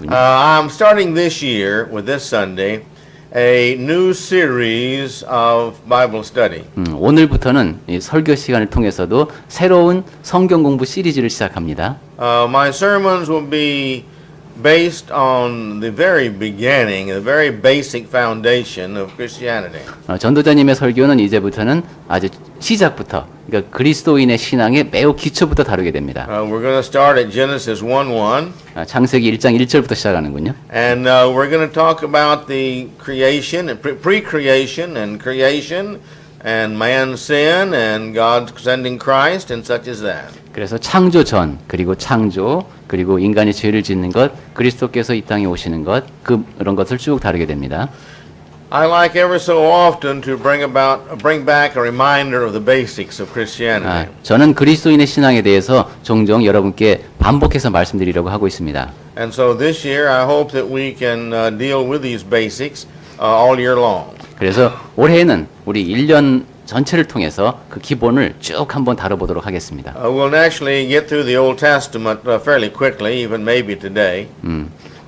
되겠군요. I'm starting this year with this Sunday a new series of Bible study. 오늘부터는 이 설교 시간을 통해서도 새로운 성경 공부 시리즈를 시작합니다. My sermons will be based on the very beginning, the very basic foundation of Christianity. 전도자님의 설교는 이제부터는 아주 시작부터, 그러니까 그리스도인의 신앙의 매우 기초부터 다루게 됩니다. We're going to start at Genesis 1:1. 창세기 1장 1절부터 시작하는군요. And we're going to talk about the creation, pre-creation and creation, and man's sin, and God sending Christ, and such as that. 그래서 창조 전, 그리고 창조, 그리고 인간이 죄를 짓는 것, 그리스도께서 이 땅에 오시는 것, 그런 것을 쭉 다루게 됩니다. I like ever so often to bring back a reminder of the basics of Christianity. 저는 그리스도인의 신앙에 대해서 종종 여러분께 반복해서 말씀드리려고 하고 있습니다. And so this year I hope that we can deal with these basics all year long. 그래서 올해는 우리 1년 전체를 통해서 그 기본을 쭉 한번 다뤄보도록 하겠습니다. We'll actually get through the Old Testament fairly quickly, even maybe today.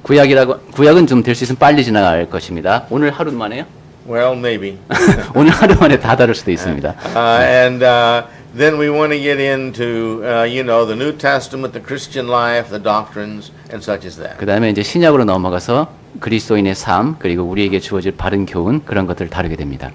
구약은 좀 될 수 있으면 빨리 지나갈 것입니다. 오늘 하루 만에요? Well, maybe. 오늘 하루 만에 다 다룰 수도 있습니다. And then we want to get into, the New Testament, the Christian life, the doctrines, and such as that. 그 다음에 이제 신약으로 넘어가서 그리스도인의 삶, 그리고 우리에게 주어질 바른 교훈, 그런 것들을 다루게 됩니다.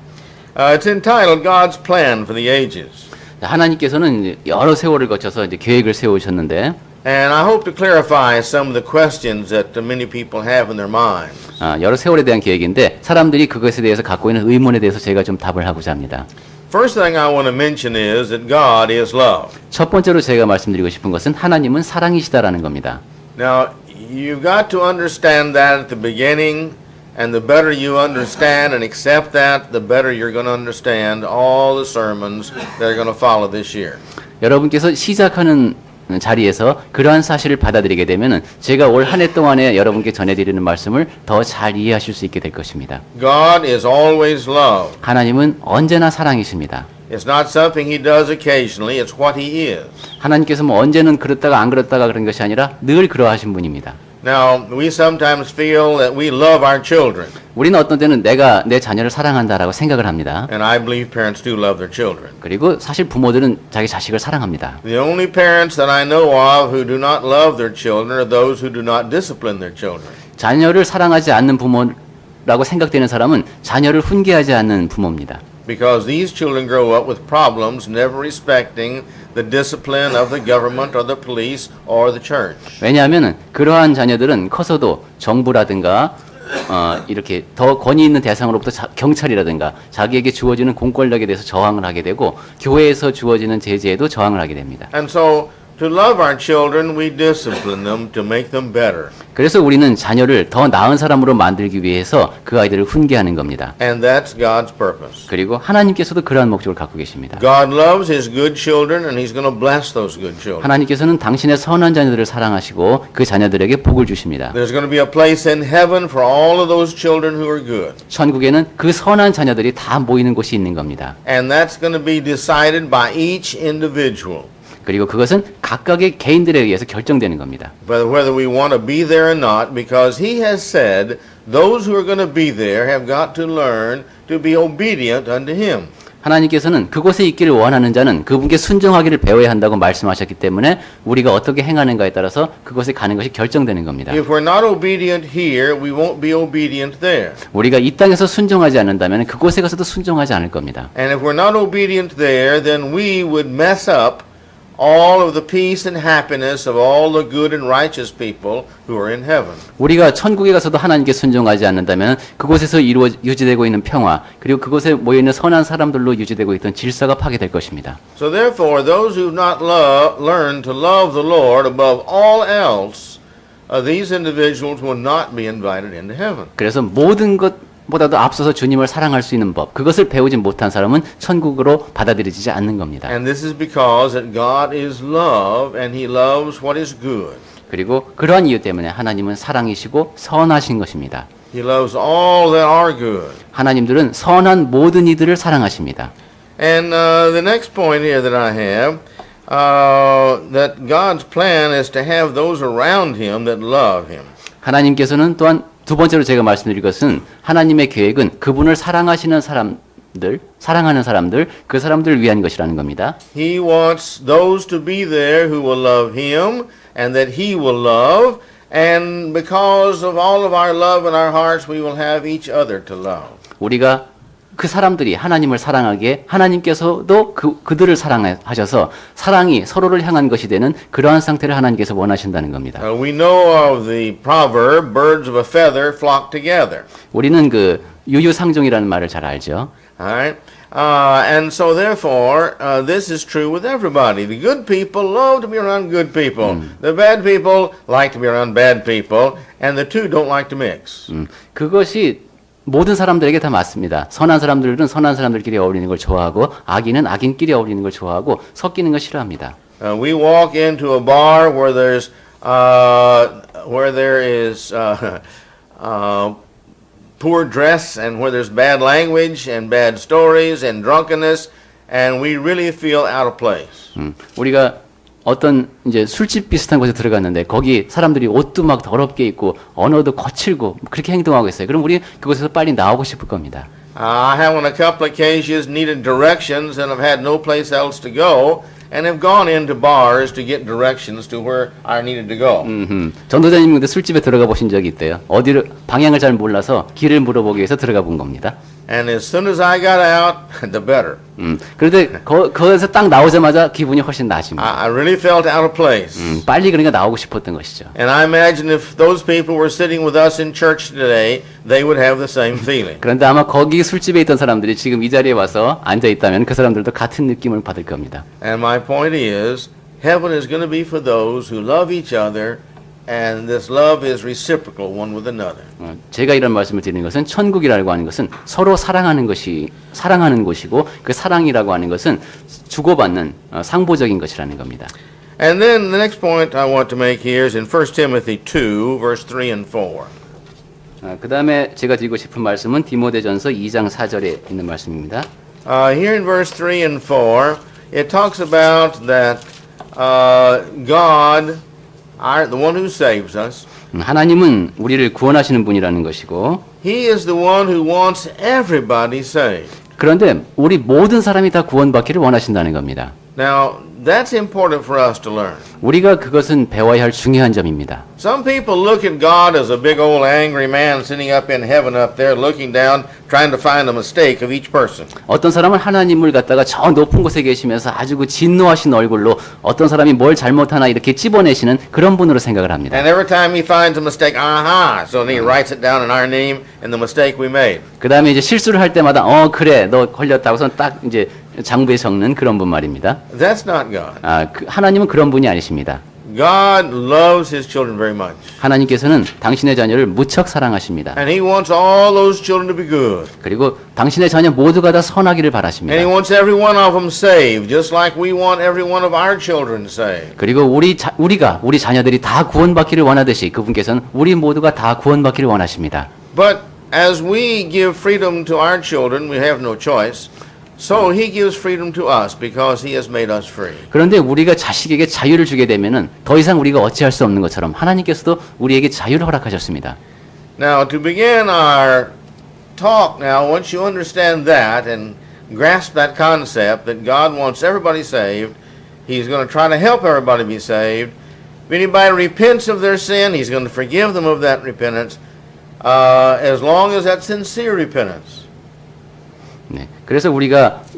It's entitled God's Plan for the Ages. 하나님께서는 여러 세월을 거쳐서 이제 계획을 세우셨는데, And I hope to clarify some of the questions that many people have in their minds. 여러 세월에 대한 계획인데 사람들이 그것에 대해서 갖고 있는 의문에 대해서 제가 좀 답을 하고자 합니다. First thing I want to mention is that God is love. 첫 번째로 제가 말씀드리고 싶은 것은 하나님은 사랑이시다라는 겁니다. Now, you've got to understand that at the beginning, and the better you understand and accept that, the better you're going to understand all the sermons that are going to follow this year. 여러분께서 시작하는 자리에서 그러한 사실을 받아들이게 되면은 제가 올 한 해 동안에 여러분께 전해드리는 말씀을 더 잘 이해하실 수 있게 될 것입니다. God is always love. 하나님은 언제나 사랑이십니다. It's not something He does occasionally, it's what He is. 하나님께서 뭐 언제는 그렇다가 안 그렇다가 그런 것이 아니라 늘 그러하신 분입니다. Now, we sometimes feel that we love our children. 우리는 어떤 때는 내가 내 자녀를 사랑한다라고 생각을 합니다. And I believe parents do love their children. 그리고 사실 부모들은 자기 자식을 사랑합니다. The only parents that I know of who do not love their children are those who do not discipline their children. 자녀를 사랑하지 않는 부모라고 생각되는 사람은 자녀를 훈계하지 않는 부모입니다. Because these children grow up with problems, never respecting the discipline of the government or the police or the church. 왜냐하면 그러한 자녀들은 커서도 정부라든가 이렇게 더 권위 있는 대상으로부터 경찰이라든가 자기에게 주어지는 공권력에 대해서 저항을 하게 되고 교회에서 주어지는 제재에도 저항을 하게 됩니다. And so to love our children, we discipline them to make them better. 그래서 우리는 자녀를 더 나은 사람으로 만들기 위해서 그 아이들을 훈계하는 겁니다. And that's God's purpose. 그리고 하나님께서도 그러한 목적을 갖고 계십니다. God loves His good children and He's going to bless those good children. 하나님께서는 당신의 선한 자녀들을 사랑하시고 그 자녀들에게 복을 주십니다. There's going to be a place in heaven for all of those children who are good. 천국에는 그 선한 자녀들이 다 모이는 곳이 있는 겁니다. And that's going to be decided by each individual. 그리고 그것은 각각의 개인들에 의해서 결정되는 겁니다. Whether we want to be there or not, because He has said those who are going to be there have got to learn to be obedient unto Him. 하나님께서는 그곳에 있기를 원하는 자는 그분께 순종하기를 배워야 한다고 말씀하셨기 때문에 우리가 어떻게 행하는가에 따라서 그곳에 가는 것이 결정되는 겁니다. If we're not obedient here, we won't be obedient there. 우리가 이 땅에서 순종하지 않는다면 그곳에 가서도 순종하지 않을 겁니다. And if we're not obedient there, then we would mess up all of the peace and happiness of all the good and righteous people who are in heaven. 우리가 천국에 가서도 하나님께 순종하지 않는다면 그곳에서 유지되고 있는 평화 그리고 그곳에 모여 있는 선한 사람들로 유지되고 있던 질서가 파괴될 것입니다. So therefore, those who have not learned to love the Lord above all else, these individuals will not be invited into heaven. 그래서 모든 것보다도 앞서서 주님을 사랑할 수 있는 법, 그것을 배우지 못한 사람은 천국으로 받아들여지지 않는 겁니다. And this is because that God is love and He loves what is good. 그리고 그러한 이유 때문에 하나님은 사랑이시고 선하신 것입니다. He loves all that are good. 하나님들은 선한 모든 이들을 사랑하십니다. And the next point here that I have, that God's plan is to have those around Him that love Him. 하나님께서는 또한 두 번째로 제가 말씀드릴 것은 하나님의 계획은 그분을 사랑하시는 사랑하는 사람들, 그 사람들을 위한 것이라는 겁니다. He wants those to be there who will love Him and that He will love. And because of all of our love in our hearts, we will have each other to love. 우리가 그 사람들이 하나님을 사랑하기에 하나님께서도 그들을 사랑하셔서 사랑이 서로를 향한 것이 되는 그러한 상태를 하나님께서 원하신다는 겁니다. We know of the proverb, birds of a feather flock together. 우리는 그 유유상종이라는 말을 잘 알죠. All right? And so therefore, this is true with everybody. The good people love to be around good people. The bad people like to be around bad people. And the two don't like to mix. 그것이 모든 사람들에게 다 맞습니다. 선한 사람들은 선한 사람들끼리 어울리는 걸 좋아하고 악인은 악인끼리 어울리는 걸 좋아하고 섞이는 걸 싫어합니다. We walk into a bar where there is poor dress and where there's bad language and bad stories and drunkenness, and we really feel out of place. 우리가 어떤 이제 술집 비슷한 곳에 들어갔는데 거기 사람들이 옷도 막 더럽게 입고 언어도 거칠고 그렇게 행동하고 있어요. 그럼 우리 그곳에서 빨리 나오고 싶을 겁니다. I have on a couple occasions needed directions and have had no place else to go and have gone into bars to get directions to where I needed to go. 전도사님 근데 술집에 들어가 보신 적이 있대요. 어디를 방향을 잘 몰라서 길을 물어보기 위해서 들어가 본 겁니다. And as soon as I got out, the better. 그런데 거기서 딱 나오자마자 기분이 훨씬 나아집니다. I really felt out of place. 빨리 그러니까 나오고 싶었던 것이죠. And I imagine if those people were sitting with us in church today, they would have the same feeling. 그런데 아마 거기 술집에 있던 사람들이 지금 이 자리에 와서 앉아 있다면 그 사람들도 같은 느낌을 받을 겁니다. And my point is, heaven is going to be for those who love each other, and this love is reciprocal one with another. 제가 이런 말씀을 드리는 것은 천국이라고 하는 것은 서로 사랑하는 곳이고 그 사랑이라고 하는 것은 주고받는 상보적인 것이라는 겁니다. And then the next point I want to make here is in 1 Timothy 2, verse 3 and 4. 그 다음에 제가 드리고 싶은 말씀은 디모데전서 2장 4절에 있는 말씀입니다. Here in verse 3 and 4, it talks about that God, the one who saves us, 하나님은 우리를 구원하시는 분이라는 것이고 He is the one who wants everybody saved. 그런데 우리 모든 사람이 다 구원받기를 원하신다는 겁니다. Now, that's important for us to learn. 우리가 그것은 배워야 할 중요한 점입니다. Some people look at God as a big old angry man sitting up in heaven up there looking down trying to find a mistake of each person. 어떤 사람은 하나님을 갖다가 저 높은 곳에 계시면서 아주 그 진노하신 얼굴로 어떤 사람이 뭘 잘못하나 이렇게 찝어내시는 그런 분으로 생각을 합니다. And every time he finds a mistake, aha, so then he writes it down in our name and the mistake we made. 그 다음에 이제 실수를 할 때마다 그래 너 걸렸다고서 딱 이제 장부에 적는 그런 분 말입니다. That's not God. 하나님은 그런 분이 아니십니다. God loves his children very much. 하나님께서는 당신의 자녀를 무척 사랑하십니다. And he wants all those children to be good. 그리고 당신의 자녀 모두가 다 선하기를 바라십니다. And he wants every one of them saved, just like we want every one of our children saved. 그리고 우리 자녀들이 다 구원받기를 원하듯이 그분께서는 우리 모두가 다 구원받기를 원하십니다. But as we give freedom to our children, we have no choice. So he gives freedom to us because he has made us free. 그런데 우리가 자식에게 자유를 주게 되면은 더 이상 우리가 어찌할 수 없는 것처럼 하나님께서도 우리에게 자유를 허락하셨습니다. Now to begin our talk now, once you understand that and grasp that concept that God wants everybody saved, he's going to try to help everybody be saved. If anybody repents of their sin, he's going to forgive them of that repentance, as long as that's sincere repentance. 네. 그래서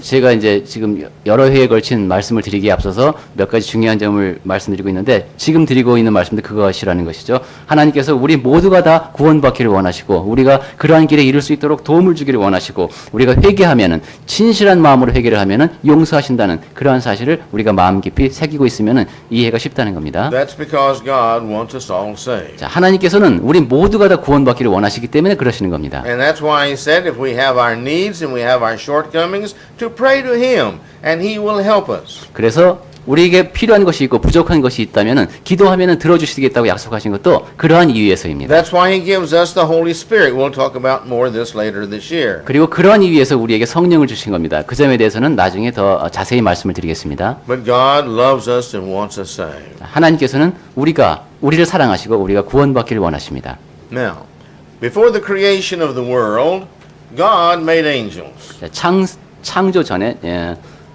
제가 이제 지금 여러 회에 걸친 말씀을 드리기에 앞서서 몇 가지 중요한 점을 말씀드리고 있는데 지금 드리고 있는 말씀도 그것이라는 것이죠. 하나님께서 우리 모두가 다 구원받기를 원하시고 우리가 그러한 길에 이룰 수 있도록 도움을 주기를 원하시고 우리가 회개하면은 진실한 마음으로 회개를 하면은 용서하신다는 그러한 사실을 우리가 마음 깊이 새기고 있으면은 이해가 쉽다는 겁니다. That's because God wants us all saved. 자, 하나님께서는 우리 모두가 다 구원받기를 원하시기 때문에 그러시는 겁니다. And that's why he said if we have our needs and we have our shortcomings, to pray to him and he will help us. 그래서 우리에게 필요한 것이 있고 부족한 것이 있다면은 기도하면은 들어주시겠다고 약속하신 것도 그러한 이유에서입니다. That's why he gives us the Holy Spirit. We'll talk about more of this later this year. 그리고 그러한 이유에서 우리에게 성령을 주신 겁니다. 그 점에 대해서는 나중에 더 자세히 말씀을 드리겠습니다. But God loves us and wants us saved. 하나님께서는 우리를 사랑하시고 우리가 구원받기를 원하십니다. Now, before the creation of the world, God made angels. 창조 전에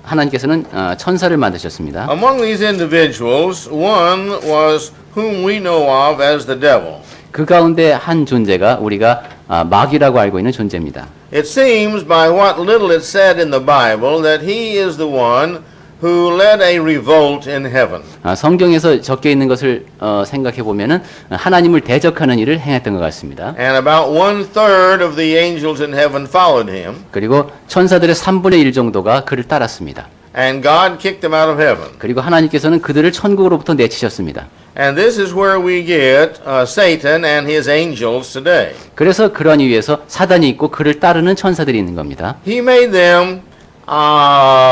하나님께서는 천사를 만드셨습니다. Among these individuals, one was whom we know of as the devil. 그 가운데 한 존재가 우리가 마귀라고 알고 있는 존재입니다. It seems by what little it said in the Bible that he is the one who led a revolt in heaven. 성경에서 적혀 있는 것을 생각해 보면은 하나님을 대적하는 일을 행했던 것 같습니다. And about 1/3 of the angels in heaven followed him. 그리고 천사들의 3분의 1 정도가 그를 따랐습니다. And God kicked them out of heaven. 그리고 하나님께서는 그들을 천국으로부터 내치셨습니다. And this is where we get Satan and his angels today. 그래서 그러한 이유에서 사단이 있고 그를 따르는 천사들이 있는 겁니다. He made them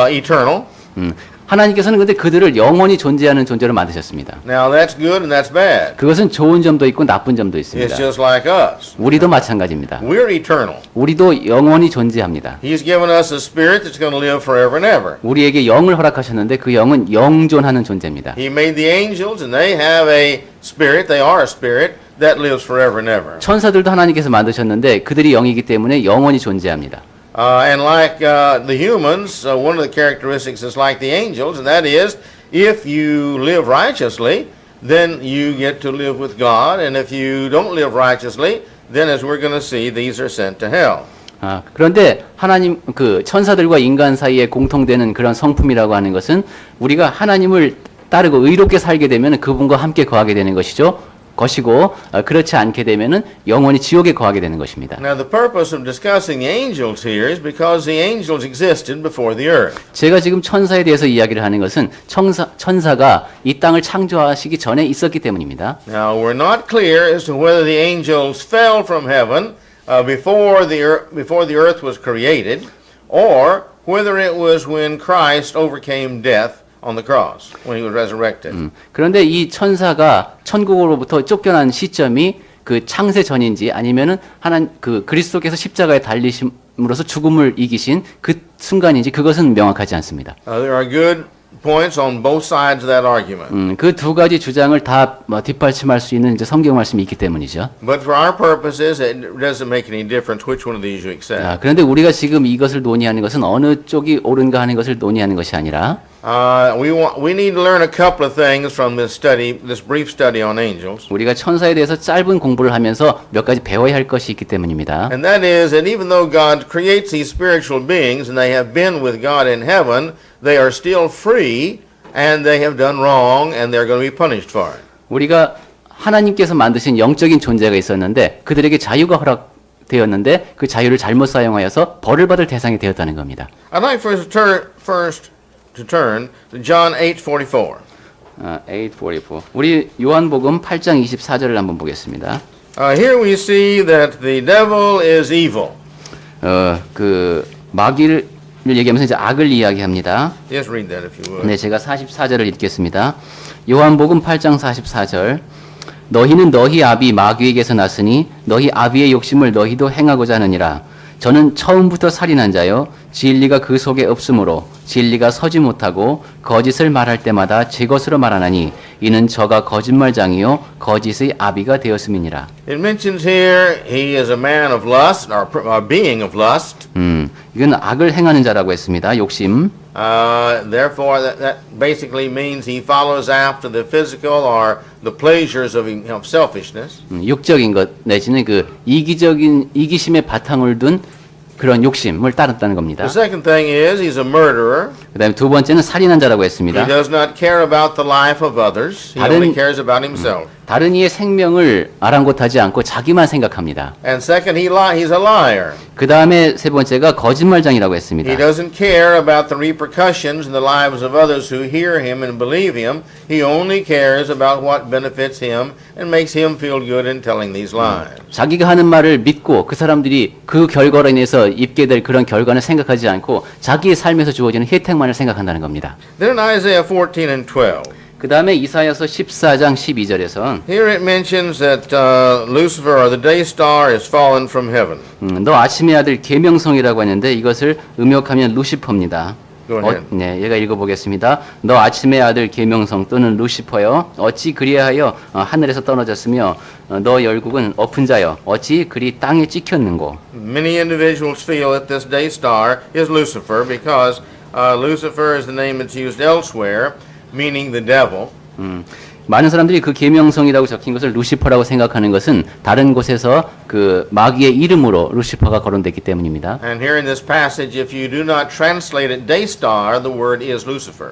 eternal. 하나님께서는 근데 그들을 영원히 존재하는 존재로 만드셨습니다. Now that's good and that's bad. 그것은 좋은 점도 있고 나쁜 점도 있습니다. It's just like us. 우리도 마찬가지입니다. We're eternal. 우리도 영원히 존재합니다. He's given us a spirit that's going to live forever and ever. 우리에게 영을 허락하셨는데 그 영은 영존하는 존재입니다. He made the angels and they have a spirit, they are a spirit that lives forever and ever. 천사들도 하나님께서 만드셨는데 그들이 영이기 때문에 영원히 존재합니다. And like the humans, one of the characteristics is like the angels, and that is, if you live righteously, then you get to live with God, and if you don't live righteously, then as we're going to see, these are sent to hell. 그런데 하나님 그 천사들과 인간 사이에 공통되는 그런 성품이라고 하는 것은 우리가 하나님을 따르고 의롭게 살게 되면 그분과 함께 거하게 되는 것이고 그렇지 않게 되면은 영원히 지옥에 거하게 되는 것입니다. Now the purpose of discussing the angels here is because the angels existed before the earth. 제가 지금 천사에 대해서 이야기를 하는 것은 천사가 이 땅을 창조하시기 전에 있었기 때문입니다. Now we're not clear as to whether the angels fell from heaven before the earth was created, or whether it was when Christ overcame death on the cross when he was resurrected. 그런데 이 천사가 천국으로부터 쫓겨난 시점이 그 창세 전인지 아니면은 그 그리스도께서 십자가에 달리심으로써 죽음을 이기신 그 순간인지 그것은 명확하지 않습니다. There are good points on both sides of that argument. 그 두 가지 주장을 다 뒷받침할 수 있는 이제 성경 말씀이 있기 때문이죠. But for our purposes, it doesn't make any difference which one of these you accept. 그런데 우리가 지금 이것을 논의하는 것은 어느 쪽이 옳은가 하는 것을 논의하는 것이 아니라 We need to learn a couple of things from this study, this brief study on angels. 우리가 천사에 대해서 짧은 공부를 하면서 몇 가지 배워야 할 것이 있기 때문입니다. And that is that even though God creates these spiritual beings and they have been with God in heaven, they are still free and they have done wrong and they're going to be punished for it. 우리가 하나님께서 만드신 영적인 존재가 있었는데 그들에게 자유가 허락되었는데 그 자유를 잘못 사용하여서 벌을 받을 대상이 되었다는 겁니다. I'd like first to turn to John 8:44. 8:44. 우리 요한복음 8장 24절을 한번 보겠습니다. Here we see that the devil is evil. 그 마귀를 얘기하면서 이제 악을 이야기합니다. Just read that if you would. 네, 제가 44절을 읽겠습니다. 요한복음 8장 44절. 너희는 너희 아비 마귀에게서 났으니 너희 아비의 욕심을 너희도 행하고자 하느니라. 저는 처음부터 살인한 자요 진리가 그 속에 없으므로 진리가 서지 못하고 거짓을 말할 때마다 제 것으로 말하나니 이는 저가 거짓말장이요 거짓의 아비가 되었음이니라. It mentions here he is a man of lust, or a being of lust. 이건 악을 행하는 자라고 했습니다. 욕심. Therefore, that basically means he follows after the physical or the pleasures of selfishness. 육적인 것 내지는 그 이기심의 바탕을 둔 그런 욕심을 따랐다는 겁니다. The second thing is he's a murderer. 그다음에 두 번째는 살인한 자라고 했습니다. He does not care about the life of others. He only cares about himself. 다른 이의 생명을 아랑곳하지 않고 자기만 생각합니다. And second, he's a liar. 그다음에 세 번째가 거짓말장이라고 했습니다. He doesn't care about the repercussions in the lives of others who hear him and believe him. He only cares about what benefits him and makes him feel good in telling these lies. 자기가 하는 말을 믿고 그 사람들이 그 결과로 인해서 입게 될 그런 결과는 생각하지 않고 자기의 삶에서 주어지는 혜택만을 생각한다는 겁니다. Then in Isaiah 14 and 12. 그 다음에 이사야서 14장 12절에서 Here it mentions that Lucifer or the day star is fallen from heaven. 너 아침의 아들 계명성이라고 하는데 이것을 음역하면 루시퍼입니다. Go ahead. 네, 얘가 읽어보겠습니다. 너 아침의 아들 계명성 또는 루시퍼여 어찌 그리하여 하늘에서 떨어졌으며 너 열국은 엎은 자여 어찌 그리 땅에 찍혔는고. Many individuals feel that this day star is Lucifer because Lucifer is the name that's used elsewhere, meaning the devil. 많은 사람들이 그 계명성이라고 적힌 것을 루시퍼라고 생각하는 것은 다른 곳에서 그 마귀의 이름으로 루시퍼가 거론됐기 때문입니다. And here in this passage, if you do not translate it day star, the word is Lucifer.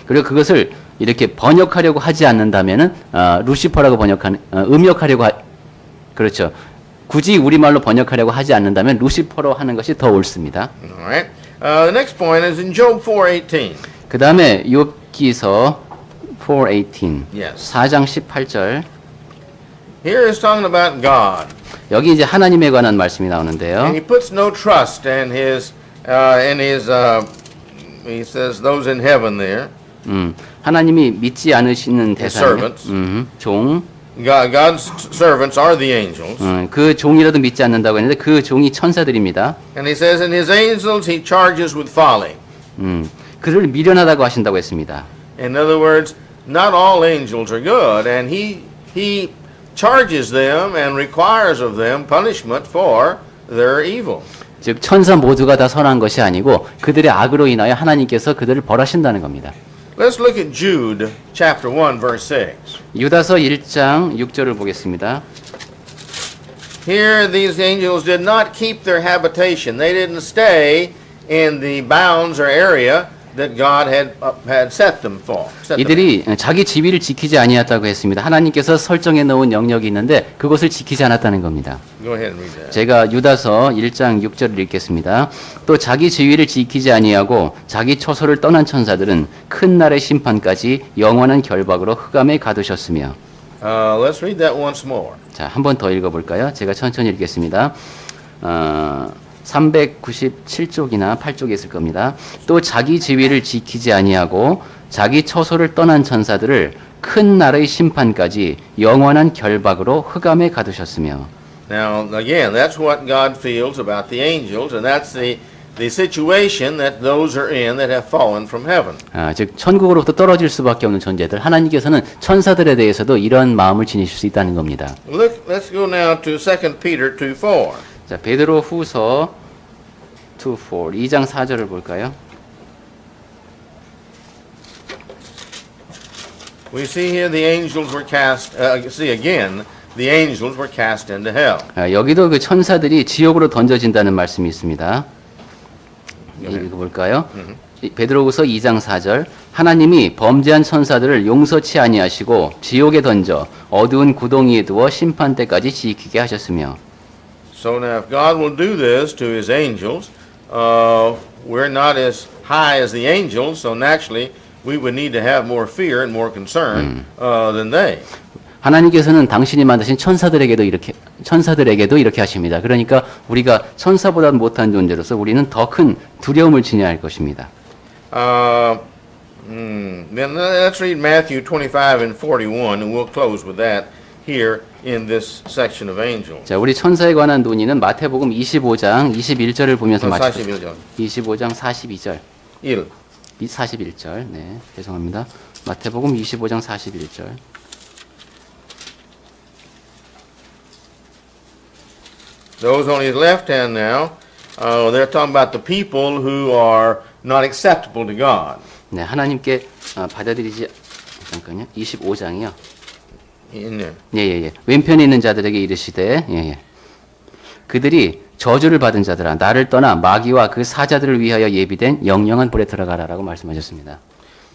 그리고 그것을 이렇게 번역하려고 하지 않는다면은 루시퍼라고 음역하려고 그렇죠. 굳이 우리말로 번역하려고 하지 않는다면 루시퍼로 하는 것이 더 옳습니다. All right. The next point is in Job 4:18. 그 다음에 욥기서 4:18 Yes. 4장 18절 Here is talking about God. 여기 이제 하나님에 관한 말씀이 나오는데요. And he puts no trust in his, he says, those in heaven there. 하나님이 믿지 않으시는 대상 servants. 종 God's servants are the angels. 그 종이라도 믿지 않는다고 했는데 그 종이 천사들입니다. And he says, in his angels he charges with folly. 그를 미련하다고 하신다고 했습니다. In other words, not all angels are good, and he charges them and requires of them punishment for their evil. 즉 천사 모두가 다 선한 것이 아니고 그들의 악으로 인하여 하나님께서 그들을 벌하신다는 겁니다. Let's look at Jude chapter 1 verse 6. 유다서 1장 6절을 보겠습니다. Here these angels did not keep their habitation. They didn't stay in the bounds or area that God had set them for. 이들이 자기 지위를 지키지 아니했다고 했습니다. 하나님께서 설정해 놓은 영역이 있는데 그것을 지키지 않았다는 겁니다. Go ahead and read that. 제가 유다서 1장 6절을 읽겠습니다. 또 자기 지위를 지키지 아니하고 자기 처소를 떠난 천사들은 큰 날의 심판까지 영원한 결박으로 흑암에 가두셨으며. Let's read that once more. 자, 한 번 더 읽어볼까요? 제가 천천히 읽겠습니다. 397쪽이나 8쪽에 있을 겁니다. 또 자기 지위를 지키지 아니하고 자기 처소를 떠난 천사들을 큰 날의 심판까지 영원한 결박으로 흑암에 가두셨으며. Now, again, that's what God feels about the angels, and that's the situation that those are in that have fallen from heaven. 즉 천국으로부터 떨어질 수밖에 없는 존재들. 하나님께서는 천사들에 대해서도 이런 마음을 지니실 수 있다는 겁니다. Let's go now to 2 Peter 2:4. 자, 베드로 후서 2장 4절을 볼까요? We see here the angels were cast, see again, the angels were cast into hell. 여기도 그 천사들이 지옥으로 던져진다는 말씀이 있습니다. 읽어볼까요? 베드로후서 2장 4절 하나님이 범죄한 천사들을 용서치 아니하시고 지옥에 던져 어두운 구덩이에 두어 심판 때까지 지키게 하셨으며. So now if God will do this to his angels, we're not as high as the angels, so naturally we would need to have more fear and more concern than they. 하나님께서는 당신이 만드신 천사들에게도 이렇게 하십니다. 그러니까 우리가 천사보다 못한 존재로서 우리는 더 큰 두려움을 지녀야 할 것입니다. Then let's read Matthew 25 and 41, and we'll close with that here in this section of angels. 자, 우리 천사에 관한 논의는 마태복음 25장 21절을 보면서 마치고 41절. 25장 42절. 1. 41절. 네, 죄송합니다. 마태복음 25장 41절. Those on his left hand now, they're talking about the people who are not acceptable to God. 네, 하나님께 받아들이지 잠깐요. 25장이요. In there. 예. 왼편에 있는 자들에게 이르시되 그들이 저주를 받은 자들아 나를 떠나 마귀와 그 사자들을 위하여 예비된 영영한 불에 들어가라라고 말씀하셨습니다.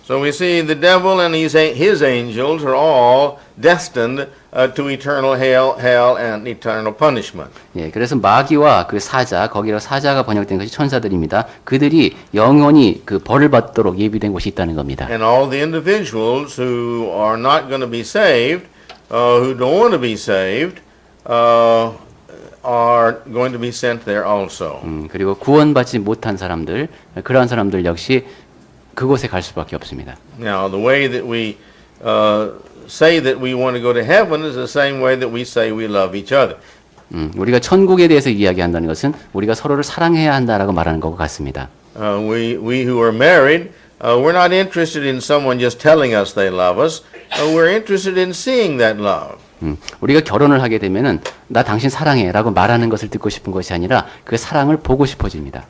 So we see the devil and his angels are all destined to eternal hell and eternal punishment. 예, 그래서 마귀와 그 사자, 거기로 사자가 번역된 것이 천사들입니다. 그들이 영원히 그 벌을 받도록 예비된 곳이 있다는 겁니다. And all the individuals who are not going to be saved, who don't want to be saved, are going to be sent there also. 그리고 구원받지 못한 사람들, 그러한 사람들 역시 그곳에 갈 수밖에 없습니다. Now, the way that we say that we want to go to heaven is the same way that we say we love each other. 우리가 천국에 대해서 이야기한다는 것은 우리가 서로를 사랑해야 한다라고 말하는 것과 같습니다. We who are married, we're not interested in someone just telling us they love us. We're interested in seeing that love. 우리가 결혼을 하게 되면은 나 당신 사랑해라고 말하는 것을 듣고 싶은 것이 아니라 그 사랑을 보고 싶어집니다.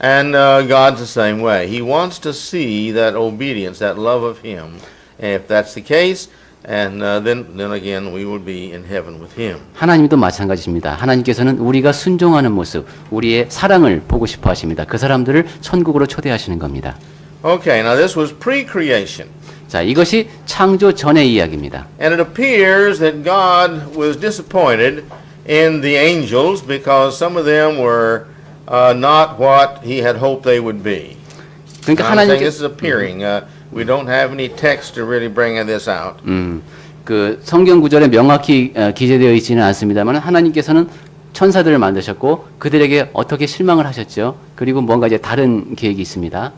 And God's the same way. He wants to see that obedience, that love of Him. And if that's the case, and then again we will be in heaven with Him. 하나님도 마찬가지입니다. 하나님께서는 우리가 순종하는 모습, 우리의 사랑을 보고 싶어 하십니다. 그 사람들을 천국으로 초대하시는 겁니다. Okay, now this was pre-creation. 자, 이것이 창조 전의 이야기입니다. And it appears that God was disappointed in the angels because some of them were not what He had hoped they would be. 그러니까 I'm saying this is 하나님께서 appearing. We don't have any text to really bring this out. 그 성경 구절에 명확히 기재되어 있지는 않습니다만 하나님께서는 천사들을 만드셨고 그들에게 어떻게 실망을 하셨죠. 그리고 뭔가 이제 다른 계획이 있습니다.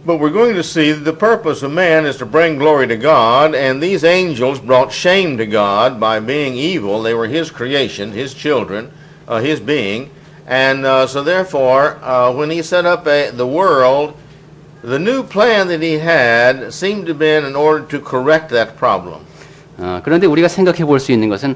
But we're going to see that the purpose of man is to bring glory to God, and these angels brought shame to God by being evil. They were His creation, His children, His being. And so therefore, when He set up the world, the new plan that He had seemed to have been in order to correct that problem. 그런데 우리가 생각해 볼 수 있는 것은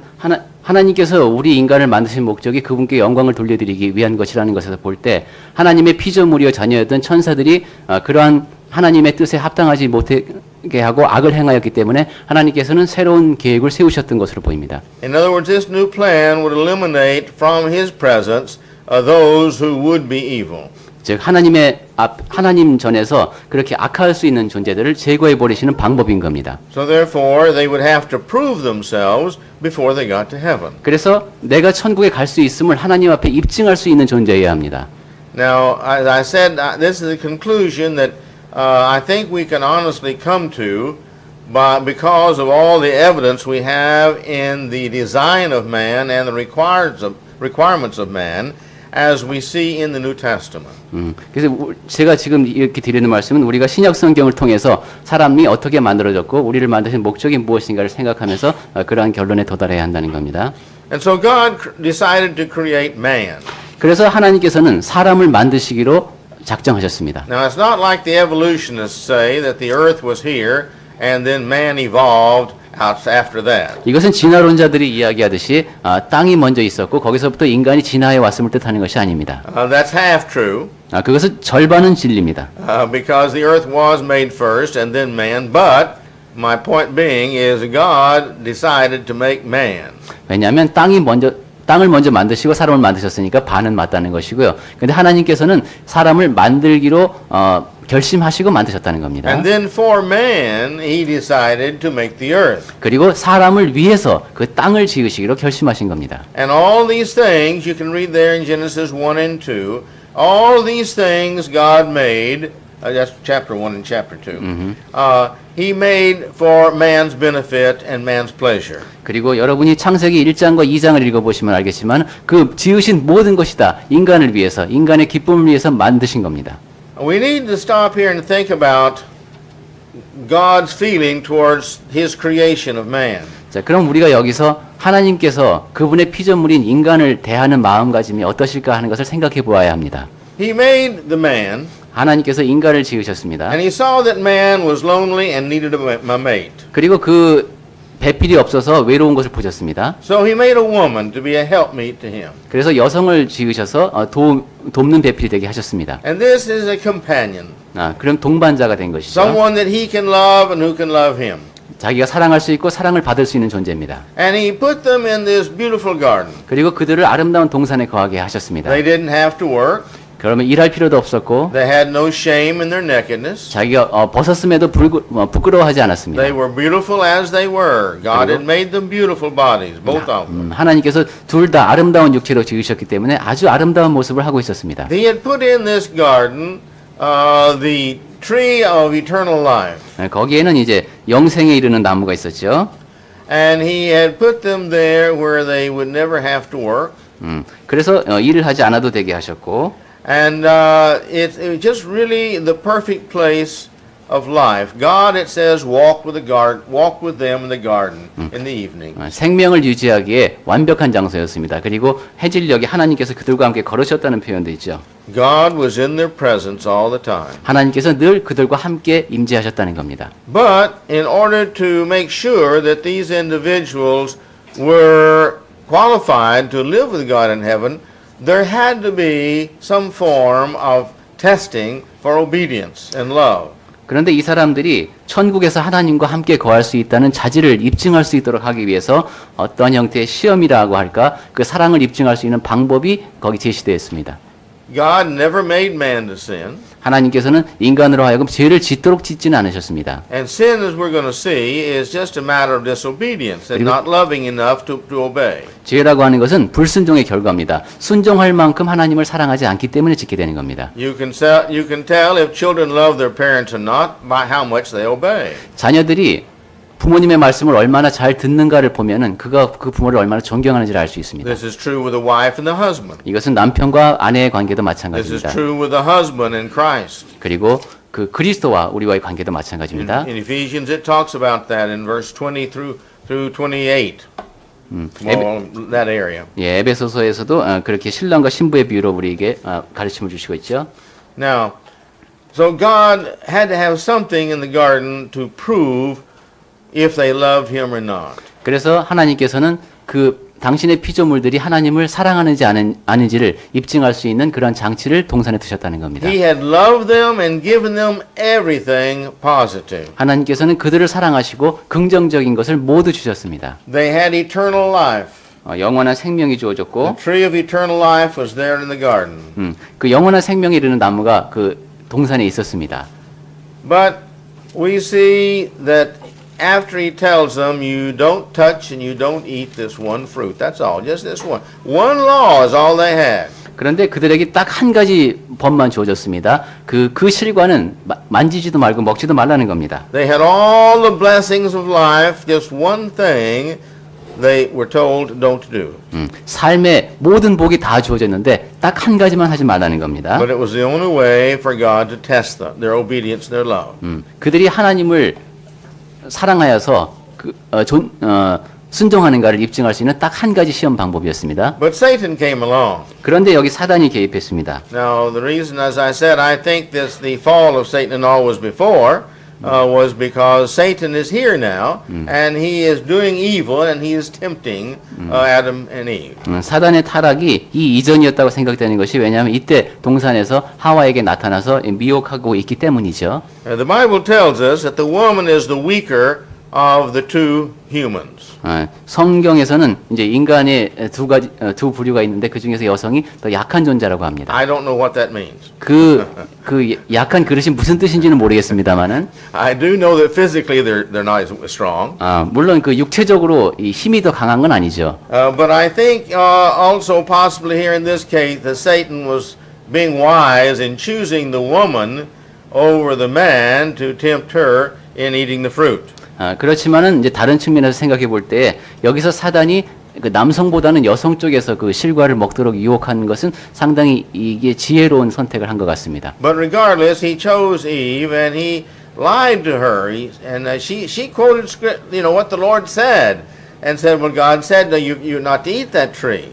하나님께서 우리 인간을 만드신 목적이 그분께 영광을 돌려드리기 위한 것이라는 것에서 볼 때 하나님의 피조물이여 자녀였던 천사들이 그러한 하나님의 뜻에 합당하지 못하게 하고 악을 행하였기 때문에 하나님께서는 새로운 계획을 세우셨던 것으로 보입니다. In other words, this new plan would eliminate from His presence those who would be evil. 즉 하나님 전에서 그렇게 악할 수 있는 존재들을 제거해 버리시는 방법인 겁니다. So therefore, they would have to prove themselves before they got to heaven. 그래서 내가 천국에 갈 수 있음을 하나님 앞에 입증할 수 있는 존재여야 합니다. Now, as I said, this is the conclusion that I think we can honestly come to because of all the evidence we have in the design of man and the requirements of man as we see in the New Testament. 그래서 제가 지금 이렇게 드리는 말씀은 우리가 신약 성경을 통해서 사람이 어떻게 만들어졌고 우리를 만드신 목적이 무엇인가를 생각하면서 그러한 결론에 도달해야 한다는 겁니다. And so God decided to create man. 그래서 하나님께서는 사람을 만드시기로 작정하셨습니다. Now, it's not like the evolutionists say that the earth was here and then man evolved after that. 이것은 진화론자들이 이야기하듯이 땅이 먼저 있었고 거기서부터 인간이 진화해 왔음을 뜻하는 것이 아닙니다. That's half true. 그것은 절반은 진리입니다. Because the earth was made first and then man, but my point being is God decided to make man. 왜냐하면 땅을 먼저 만드시고 사람을 만드셨으니까 반은 맞다는 것이고요. 그런데 하나님께서는 사람을 만들기로 결심하시고 만드셨다는 겁니다. And then for man, He decided to make the earth. 그리고 사람을 위해서 그 땅을 지으시기로 결심하신 겁니다. And all these things you can read there in Genesis 1 and 2. All these things God made. That's chapter 1 and chapter 2. He made for man's benefit and man's pleasure. 그리고 여러분이 창세기 1장과 2장을 읽어보시면 알겠지만 그 지으신 모든 것이 다 인간을 위해서 인간의 기쁨을 위해서 만드신 겁니다. We need to stop here and think about God's feeling towards His creation of man. 자, 그럼 우리가 여기서 하나님께서 그분의 피조물인 인간을 대하는 마음가짐이 어떠실까 하는 것을 생각해 보아야 합니다. He made the man. 하나님께서 인간을 지으셨습니다. And He saw that man was lonely and needed a mate. 그리고 그 배필이 없어서 외로운 것을 보셨습니다. So He made a woman to be a helpmeet to him. 그래서 여성을 지으셔서 돕는 배필이 되게 하셨습니다. And this is a companion. 그럼 동반자가 된 것이죠. Someone that he can love and who can love him. 자기가 사랑할 수 있고 사랑을 받을 수 있는 존재입니다. And He put them in this beautiful garden. 그리고 그들을 아름다운 동산에 거하게 하셨습니다. They didn't have to work. 그러면 일할 필요도 없었고 They had no shame in their nakedness. 자기가 벗었음에도 부끄러워하지 않았습니다. They were beautiful as they were. God had made them beautiful bodies, both of them. 하나님께서 둘 다 아름다운 육체로 지으셨기 때문에 아주 아름다운 모습을 하고 있었습니다. He had put in this garden the tree of eternal life. 거기에는 이제 영생에 이르는 나무가 있었죠. And He had put them there where they would never have to work. 그래서 일을 하지 않아도 되게 하셨고 And it was just really the perfect place of life. God, it says, walk with them in the garden in the evening. 생명을 유지하기에 완벽한 장소였습니다. 그리고 해질녘에 하나님께서 그들과 함께 걸으셨다는 표현도 있죠. God was in their presence all the time. 하나님께서 늘 그들과 함께 임재하셨다는 겁니다. But in order to make sure that these individuals were qualified to live with God in heaven, there had to be some form of testing for obedience and love. 그런데 이 사람들이 천국에서 하나님과 함께 거할 수 있다는 자질을 입증할 수 있도록 하기 위해서 어떤 형태의 시험이라고 할까? 그 사랑을 입증할 수 있는 방법이 거기 제시되어 있습니다. God never made man to sin. 하나님께서는 인간으로 하여금 죄를 짓도록 짓지는 않으셨습니다. And sin, as we're going to see, is just a matter of disobedience and not loving enough to obey. 죄라고 하는 것은 불순종의 결과입니다. 순종할 만큼 하나님을 사랑하지 않기 때문에 짓게 되는 겁니다. You can tell if children love their parents or not by how much they obey. 자녀들이 부모님의 말씀을 얼마나 잘 듣는가를 보면은 그가 그 부모를 얼마나 존경하는지를 알 수 있습니다. This is true with the wife and the husband. 이것은 남편과 아내의 관계도 This is 마찬가지입니다. true with the husband in Christ. 그리고 그 그리스도와 우리와의 관계도 마찬가지입니다. In Ephesians, it talks about that in verse 20 through 28. Well, that area. 예, 에베소서에서도 그렇게 신랑과 신부의 비유로 우리에게 가르침을 주시고 있죠. Now, so God had to have something in the garden to prove if they loved Him or not. 그래서 하나님께서는 그 당신의 피조물들이 하나님을 사랑하는지 아닌지를 입증할 수 있는 그런 장치를 동산에 두셨다는 겁니다. He had loved them and given them everything positive. 하나님께서는 그들을 사랑하시고 긍정적인 것을 모두 주셨습니다. They had eternal life. 영원한 생명이 The 주어졌고 tree of eternal life was there in the garden. 그 영원한 생명에 이르는 나무가 그 동산에 있었습니다. But we see that after he tells them, you don't touch and you don't eat this one fruit. That's all, just this one. One law is all they had. 그런데 그들에게 딱 한 가지 법만 주어졌습니다. 그 실과는 만지지도 말고 먹지도 말라는 겁니다. They had all the blessings of life, just one thing they were told don't do. 삶의 모든 복이 다 주어졌는데 딱 한 가지만 하지 말라는 겁니다. But it was the only way for God to test them, their obedience, their love. 그들이 하나님을 사랑하여서 순종하는가를 입증할 수 있는 딱 한 가지 시험 방법이었습니다. But Satan came along. 그런데 여기 사단이 개입했습니다. Now, the reason, as I said, I think the fall of Satan and all was before, was because Satan is here now, and he is doing evil, and he is tempting Adam and Eve. 사단의 타락이 이 이전이었다고 생각되는 것이 왜냐하면 이때 동산에서 하와에게 나타나서 미혹하고 있기 때문이죠. The Bible tells us that the woman is the weaker of the two humans. 성경에서는 이제 인간의 두 부류가 있는데 그 중에서 여성이 더 약한 존재라고 합니다. I don't know what that means. 그 약한 그릇이 무슨 뜻인지는 모르겠습니다만은 I do know that physically they're not as strong. 물론 그 육체적으로 이 힘이 더 강한 건 아니죠. But I think also possibly here in this case that Satan was being wise in choosing the woman over the man to tempt her in eating the fruit. 그렇지만은 이제 다른 측면에서 생각해 볼 때 여기서 사단이 그 남성보다는 여성 쪽에서 그 실과를 먹도록 유혹하는 것은 상당히 이게 지혜로운 선택을 한 것 같습니다. But regardless, he chose Eve and he lied to her, and she quoted script, what the Lord said, and said, "Well, God said you not to eat that tree."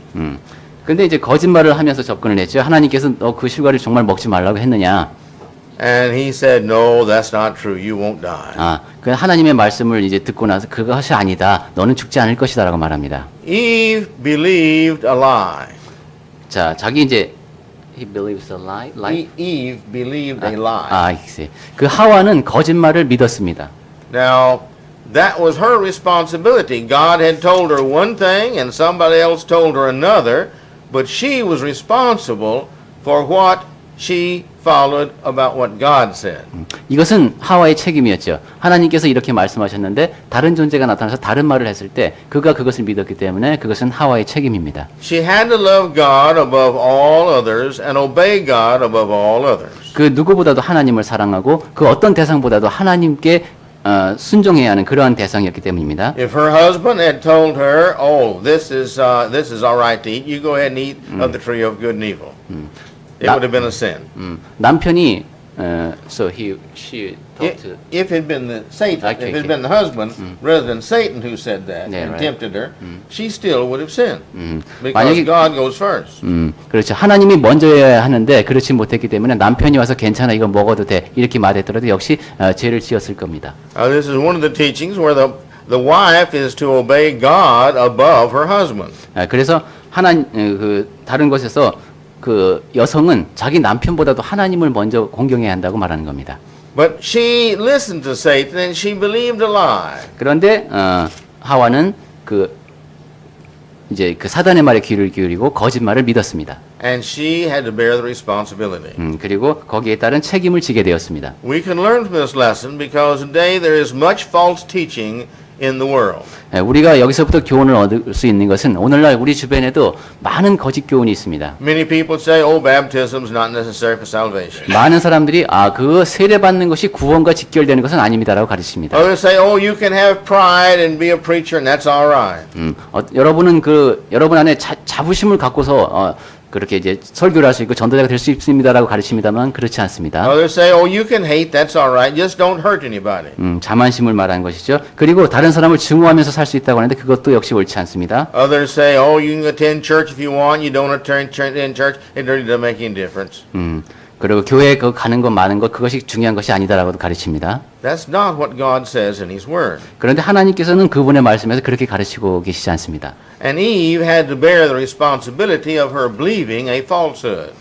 근데 이제 거짓말을 하면서 접근을 했죠. 하나님께서 너 그 실과를 정말 먹지 말라고 했느냐? And he said, "No, that's not true. You won't die." 그 하나님의 말씀을 이제 듣고 나서 그것이 아니다. 너는 죽지 않을 것이다라고 말합니다. Eve believed a lie. 자, 자기 이제 he believes a lie. Eve believed a lie. 그 하와는 거짓말을 믿었습니다. Now, that was her responsibility. God had told her one thing and somebody else told her another, but she was responsible for what she followed about what God said. 이것은 하와의 책임이었죠. 하나님께서 이렇게 말씀하셨는데 다른 존재가 나타나서 다른 말을 했을 때 그가 그것을 믿었기 때문에 그것은 하와의 책임입니다. She had to love God above all others and obey God above all others. 그 누구보다도 하나님을 사랑하고 그 어떤 대상보다도 하나님께 순종해야 하는 그러한 대상이었기 때문입니다. If her husband had told her, "Oh, this is all right to eat. You go ahead and eat of the tree of good and evil." It would have been a sin. 남편이 So she talked to. If it had been the Satan, Okay, if it had okay. been the husband, rather than Satan who said that Yeah, and right. tempted her, she still would have sinned. Because 만약에- God goes first. 그렇죠. 하나님이 먼저여야 하는데 그렇지 못했기 때문에 남편이 와서 괜찮아 이거 먹어도 돼 이렇게 말했더라도 역시 죄를 지었을 겁니다. This is one of the teachings where the wife is to obey God above her husband. 그래서 다른 곳에서 그 여성은 자기 남편보다도 하나님을 먼저 공경해야 한다고 말하는 겁니다. But she listened to Satan and she believed a lie. 그런데 하와는 이제 그 사단의 말에 귀를 기울이고 거짓말을 믿었습니다. And she had to bear the responsibility. 그리고 거기에 따른 책임을 지게 되었습니다. We can learn from this lesson because today there is much false teaching in the world. 우리가 여기서부터 교훈을 얻을 수 있는 것은 오늘날 우리 주변에도 많은 거짓 교훈이 있습니다. Many people say, oh, baptism is not necessary for salvation. 많은 사람들이 그 세례 받는 것이 구원과 직결되는 것은 아닙니다라고 가르칩니다. Others say, oh, you can have pride and be a preacher and that's all right. 여러분은 여러분 안에 자부심을 갖고서 그렇게 이제 설교를 할 수 있고 전도자가 될 수 있습니다라고 가르칩니다만 그렇지 않습니다. Others say, oh, you can hate, that's all right, just don't hurt anybody. 자만심을 말하는 것이죠. 그리고 다른 사람을 증오하면서 살 수 있다고 하는데 그것도 역시 옳지 않습니다. Others say, oh, you can attend church if you want, you don't attend church, it really doesn't make any difference. 그리고 교회에 가는 것 마는 것 그것이 중요한 것이 아니다라고도 가르칩니다. That's not what God says in His Word. 그런데 하나님께서는 그분의 말씀에서 그렇게 가르치고 계시지 않습니다. And Eve had to bear the responsibility of her believing a falsehood.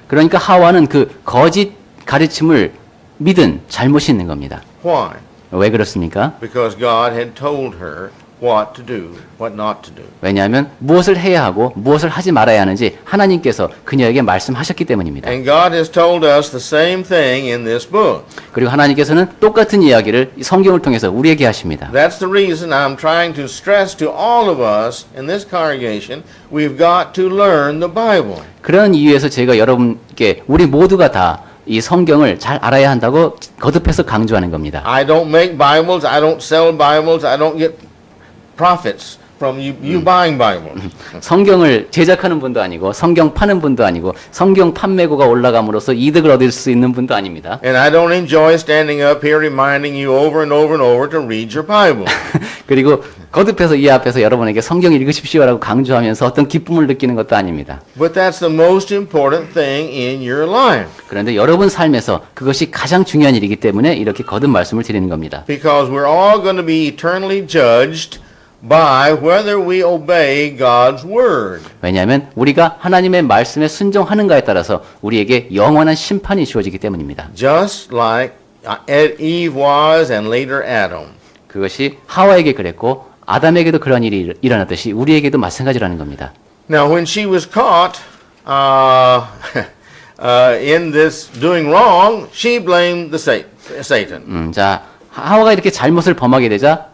그러니까 하와는 그 거짓 가르침을 믿은 잘못이 있는 겁니다. Why? 왜 그렇습니까? Because God had told her what to do, what not to do. 왜냐하면 무엇을 해야 하고 무엇을 하지 말아야 하는지 하나님께서 그녀에게 말씀하셨기 때문입니다. And God has told us the same thing in this book. 그리고 하나님께서는 똑같은 이야기를 이 성경을 통해서 우리에게 하십니다. That's the reason I'm trying to stress to all of us in this congregation, we've got to learn the Bible. 그런 이유에서 제가 여러분께 우리 모두가 다 이 성경을 잘 알아야 한다고 거듭해서 강조하는 겁니다. I don't make Bibles, I don't sell Bibles, I don't get profits from you buying Bibles. 성경을 제작하는 분도 아니고 성경 파는 분도 아니고 성경 판매고가 올라감으로써 이득을 얻을 수 있는 분도 아닙니다. And I don't enjoy standing up here reminding you over and over and over to read your Bible. 그리고 거듭해서 이 앞에서 여러분에게 성경 읽으십시오라고 강조하면서 어떤 기쁨을 느끼는 것도 아닙니다. But that's the most important thing in your life. 그런데 여러분 삶에서 그것이 가장 중요한 일이기 때문에 이렇게 거듭 말씀을 드리는 겁니다. Because we're all going to be eternally judged by whether we obey God's word. 왜냐하면 우리가 하나님의 말씀에 순종하는가에 따라서 우리에게 영원한 심판이 주어지기 때문입니다. Just like Eve was and later Adam. 그것이 하와에게 그랬고 아담에게도 그런 일이 일어났듯이 우리에게도 마찬가지라는 겁니다. Now, when she was caught in this doing wrong, she blamed the Satan. 자, 하와가 이렇게 잘못을 범하게 되자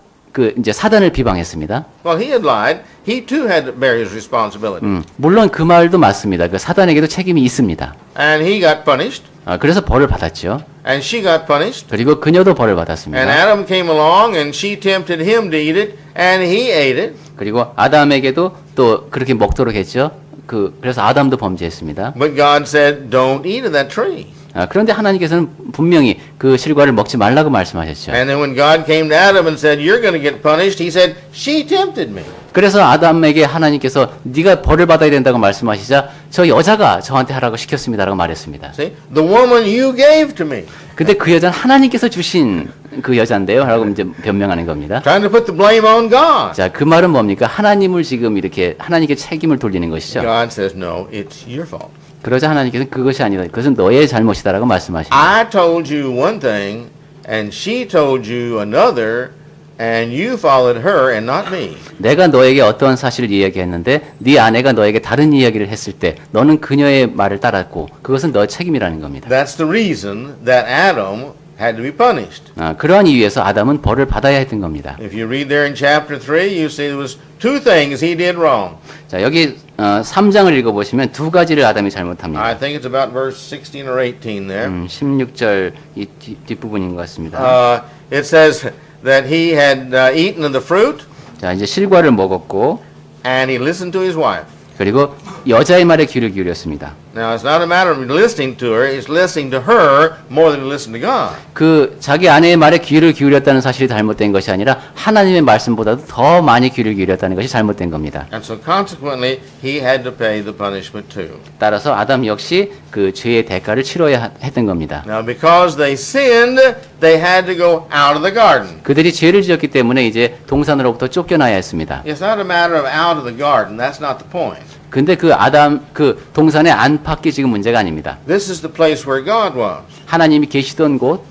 이제 사단을 비방했습니다. Well, he had lied. He too had to bear his responsibility. 물론 그 말도 맞습니다. 그 사단에게도 책임이 있습니다. And he got punished, 그래서 벌을 받았죠. and she got punished. 그리고 그녀도 벌을 And 받았습니다. Adam came along, and she tempted him to eat it, and he ate it. 그리고 아담에게도 또 그렇게 먹도록 했죠. 그래서 아담도 범죄했습니다. But God said, don't eat of that tree. 그런데 하나님께서는 분명히 그 실과를 먹지 말라고 말씀하셨죠. And then when God came to Adam and said, you're going to get punished, he said, she tempted me. 그래서 아담에게 하나님께서 네가 벌을 받아야 된다고 말씀하시자 저 여자가 저한테 하라고 시켰습니다라고 말했습니다. See? The woman you gave to me. 근데 그 여자는 하나님께서 주신 그 여자인데요 라고 이제 변명하는 겁니다. Trying to put the blame on God. 자, 그 말은 뭡니까? 하나님을 지금 이렇게 하나님께 책임을 돌리는 것이죠. God says, no, it's your fault. 그러자 하나님께서는 그것이 아니다. 그것은 너의 잘못이다라고 말씀하십니다. I told you one thing, and she told you another, and you followed her and not me. 내가 너에게 어떠한 사실을 이야기했는데 네 아내가 너에게 다른 이야기를 했을 때 너는 그녀의 말을 따랐고 그것은 너의 책임이라는 겁니다. That's the reason that Adam had to be punished. 그러한 이유에서 아담은 벌을 받아야 했던 겁니다. If you read there in chapter 3, you see there was two things he did wrong. 자, 여기 3장을 읽어보시면 두 가지를 아담이 잘못합니다. I think it's about verse 16 or 18 there. 16절 이 뒷부분인 것 같습니다. It says that he had eaten of the fruit, 자, 이제 실과를 먹었고 and he listened to his wife. 그리고 여자의 말에 귀를 기울였습니다. Now, it's not a matter of listening to her, it's listening to her more than listening to God. 그 자기 아내의 말에 귀를 기울였다는 사실이 잘못된 것이 아니라 하나님의 말씀보다도 더 많이 귀를 기울였다는 것이 잘못된 겁니다. And so consequently, he had to pay the punishment too. 따라서 아담 역시 그 죄의 대가를 치러야 했던 겁니다. Now, because they sinned, they had to go out of the garden. 그들이 죄를 지었기 때문에 이제 동산으로부터 쫓겨나야 했습니다. It's not a matter of out of the garden, that's not the point. 근데 그 아담 그 동산의 안팎이 지금 문제가 아닙니다. This is the place where God was. 하나님이 계시던 곳,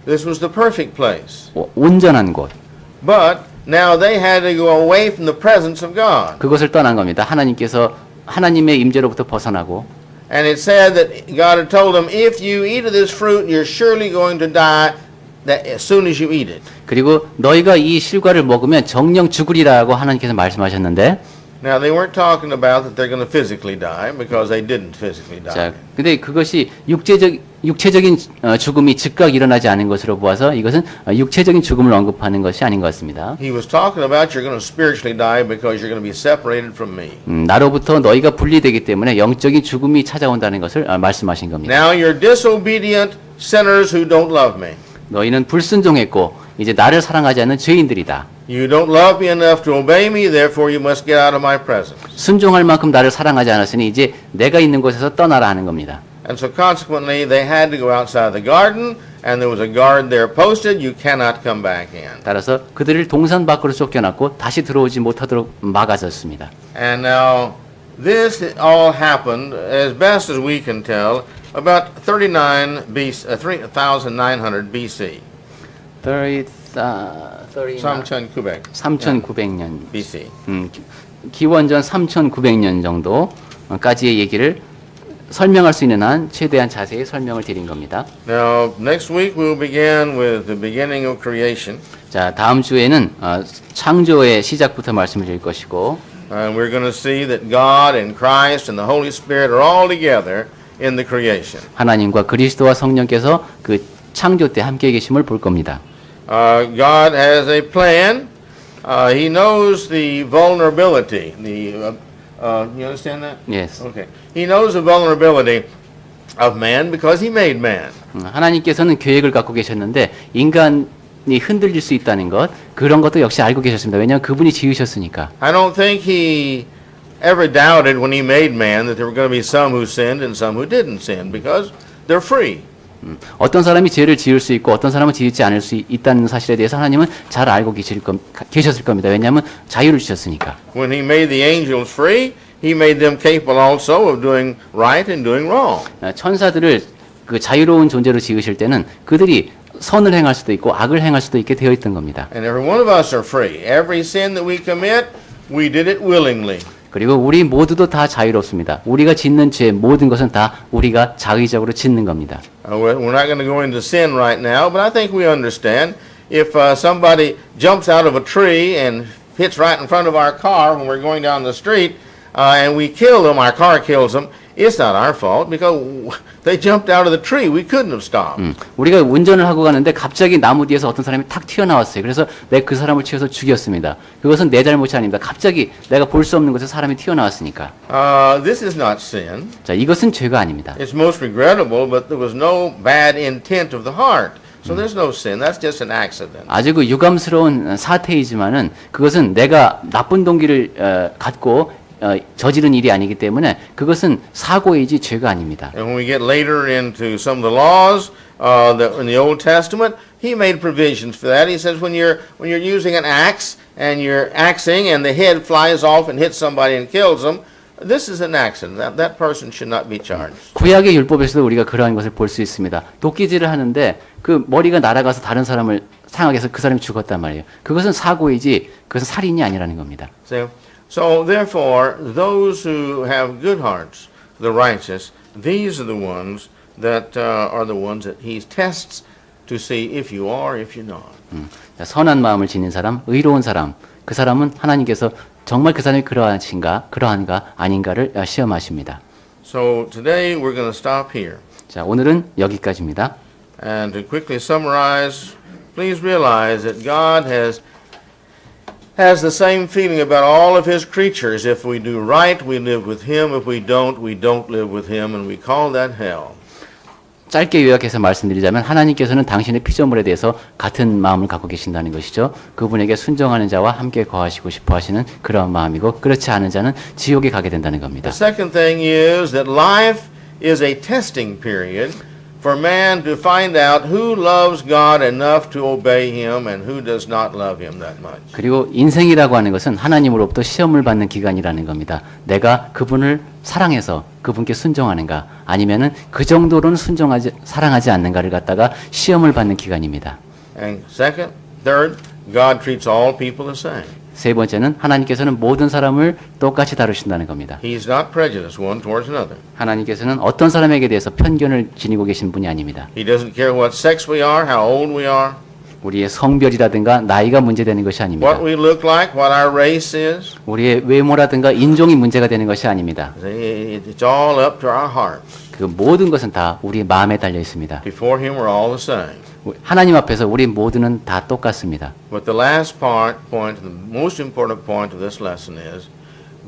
This was the perfect place. 온전한 곳. But now they had to go away from the presence of God. 그것을 떠난 겁니다. 하나님께서 하나님의 임재로부터 벗어나고 And it said that God had told them, if you eat of this fruit, you're surely going to die as soon as you eat it. 그리고 너희가 이 실과를 먹으면 정령 죽으리라고 하나님께서 말씀하셨는데 Now, they weren't talking about that they're going to physically die because they didn't physically die. 자, 근데 그것이 육체적인 죽음이 즉각 일어나지 않은 것으로 보아서 이것은 육체적인 죽음을 언급하는 것이 아닌 것 같습니다. He was talking about you're going to spiritually die because you're going to be separated from me. 나로부터 너희가 분리되기 때문에 영적인 죽음이 찾아온다는 것을 말씀하신 겁니다. Now you're disobedient sinners who don't love me. 너희는 불순종했고 이제 나를 사랑하지 않는 죄인들이다. You don't love me enough to obey me, therefore you must get out of my presence. 순종할 만큼 나를 사랑하지 않았으니 이제 내가 있는 곳에서 떠나라 하는 겁니다. And so consequently they had to go outside the garden and there was a guard there posted, you cannot come back in. 따라서 그들을 동산 밖으로 쫓겨났고 다시 들어오지 못하도록 막아졌습니다. And now this all happened, as best as we can tell, about 39 BC, 3900 BC. 3900년 BC. 기원전 3900년 정도까지의 얘기를 설명할 수 있는 한 최대한 자세히 설명을 드린 겁니다. Now, next week we'll begin with the beginning of creation. 자, 다음 주에는 창조의 시작부터 말씀을 드릴 것이고 And we're going to see that God and Christ and the Holy Spirit are all together in the creation. 하나님과 그리스도와 성령께서 그 창조 때 함께 계심을 볼 겁니다. God has a plan. He knows the vulnerability. You understand that? Yes. Okay. He knows the vulnerability of man because he made man. 하나님께서는 계획을 갖고 계셨는데 인간이 흔들릴 수 있다는 것 그런 것도 역시 알고 계셨습니다. 왜냐하면 그분이 지으셨으니까. I don't think he ever doubted when he made man that there were going to be some who sinned and some who didn't sin because they're free. 어떤 사람이 죄를 지을 수 있고 어떤 사람은 지지 않을 수 있다는 사실에 대해서 하나님은 잘 알고 계셨을 겁니다. 왜냐하면 자유를 주셨으니까. When he made the angels free, he made them capable also of doing right and doing wrong. 천사들을 그 자유로운 존재로 지으실 때는 그들이 선을 행할 수도 있고 악을 행할 수도 있게 되어 있던 겁니다. And every one of us are free. Every sin that we commit, we did it willingly. 그리고 우리 모두도 다 자유롭습니다. 우리가 짓는 죄 모든 것은 다 우리가 자의적으로 짓는 겁니다. We're not going to go into sin right now, but I think we understand if somebody jumps out of a tree and hits right in front of our car when we're going down the street and we kill them, our car kills them, it's not our fault because they jumped out of the tree. We couldn't have stopped. 우리가 운전을 하고 가는데 갑자기 나무 뒤에서 어떤 사람이 탁 튀어나왔어요. 그래서 내가 그 사람을 치어서 죽였습니다. 그것은 내 잘못이 아닙니다. 갑자기 내가 볼 수 없는 곳에 사람이 튀어나왔으니까. This is not sin. 자, 이것은 죄가 아닙니다. It's most regrettable, but there was no bad intent of the heart. So there's no sin. That's just an accident. 아주 그 유감스러운 사태이지만은 그것은 내가 나쁜 동기를 갖고 저지른 일이 아니기 때문에 그것은 사고이지 죄가 아닙니다. And when we get later into some of the laws that in the Old Testament, he made provisions for that. He says when you're using an axe and you're axing and the head flies off and hits somebody and kills them, this is an accident. That person should not be charged. 구약의 율법에서도 우리가 그러한 것을 볼 수 있습니다. 도끼질을 하는데 그 머리가 날아가서 다른 사람을 상하게 해서 그 사람이 죽었단 말이에요. 그것은 사고이지 그것은 살인이 아니라는 겁니다. So therefore, those who have good hearts, the righteous, these are the ones that he tests to see if you are, if you're not. 선한 마음을 지닌 사람, 의로운 사람, 그 사람은 하나님께서 정말 그 사람이 그러한가 아닌가를 시험하십니다. So today we're going to stop here. 자, 오늘은 여기까지입니다. And to quickly summarize, please realize that God has has the same feeling about all of his creatures. If we do right, we live with him. If we don't live with him, and we call that hell. 짧게 요약해서 말씀드리자면 하나님께서는 당신의 피조물에 대해서 같은 마음을 갖고 계신다는 것이죠. 그분에게 순종하는 자와 함께 거하시고 싶어 하시는 그런 마음이고 그렇지 않은 자는 지옥에 가게 된다는 겁니다. The second thing is that life is a testing period for man to find out who loves God enough to obey him and who does not love him that much. 그리고 인생이라고 하는 것은 하나님으로부터 시험을 받는 기간이라는 겁니다. 내가 그분을 사랑해서 그분께 순종하는가 아니면은 그 정도로는 사랑하지 않는가를 갖다가 시험을 받는 기간입니다. And second, third, God treats all people the same. 세 번째는 하나님께서는 모든 사람을 똑같이 다루신다는 겁니다. He's not prejudiced one towards another. 하나님께서는 어떤 사람에게 대해서 편견을 지니고 계신 분이 아닙니다. He doesn't care what sex we are, how old we are, 우리의 성별이라든가 나이가 문제되는 것이 아닙니다. what we look like, what our race is. 우리의 외모라든가 인종이 문제가 되는 것이 아닙니다. It's all up to our hearts. 그 모든 것은 다 우리의 마음에 달려 있습니다. Before him we're all the same. 하나님 앞에서 우리 모두는 다 똑같습니다. But the last point, the most important point of this lesson is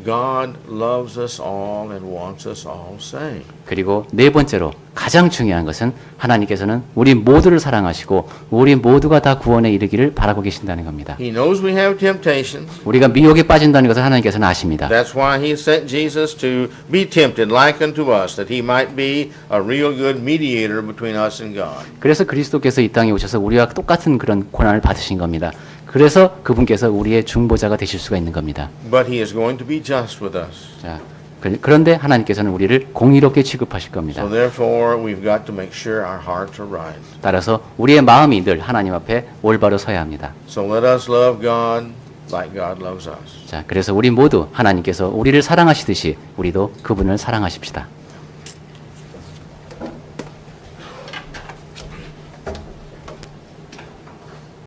God loves us all and wants us all saved. 그리고 네 번째로 가장 중요한 것은 하나님께서는 우리 모두를 사랑하시고 우리 모두가 다 구원에 이르기를 바라고 계신다는 겁니다. He knows we have temptations. 우리가 미혹에 빠진다는 것을 하나님께서는 아십니다. That's why he sent Jesus to be tempted like unto us, that he might be a real good mediator between us and God. 그래서 그리스도께서 이 땅에 오셔서 우리와 똑같은 그런 고난을 받으신 겁니다. 그래서 그분께서 우리의 중보자가 되실 수가 있는 겁니다. But he is going to be just with us. 자, 그런데 하나님께서는 우리를 공의롭게 취급하실 겁니다. So therefore we've got to make sure our hearts are right. 따라서 우리의 마음이 늘 하나님 앞에 올바로 서야 합니다. So let us love God like God loves us. 자, 그래서 우리 모두 하나님께서 우리를 사랑하시듯이 우리도 그분을 사랑하십시다.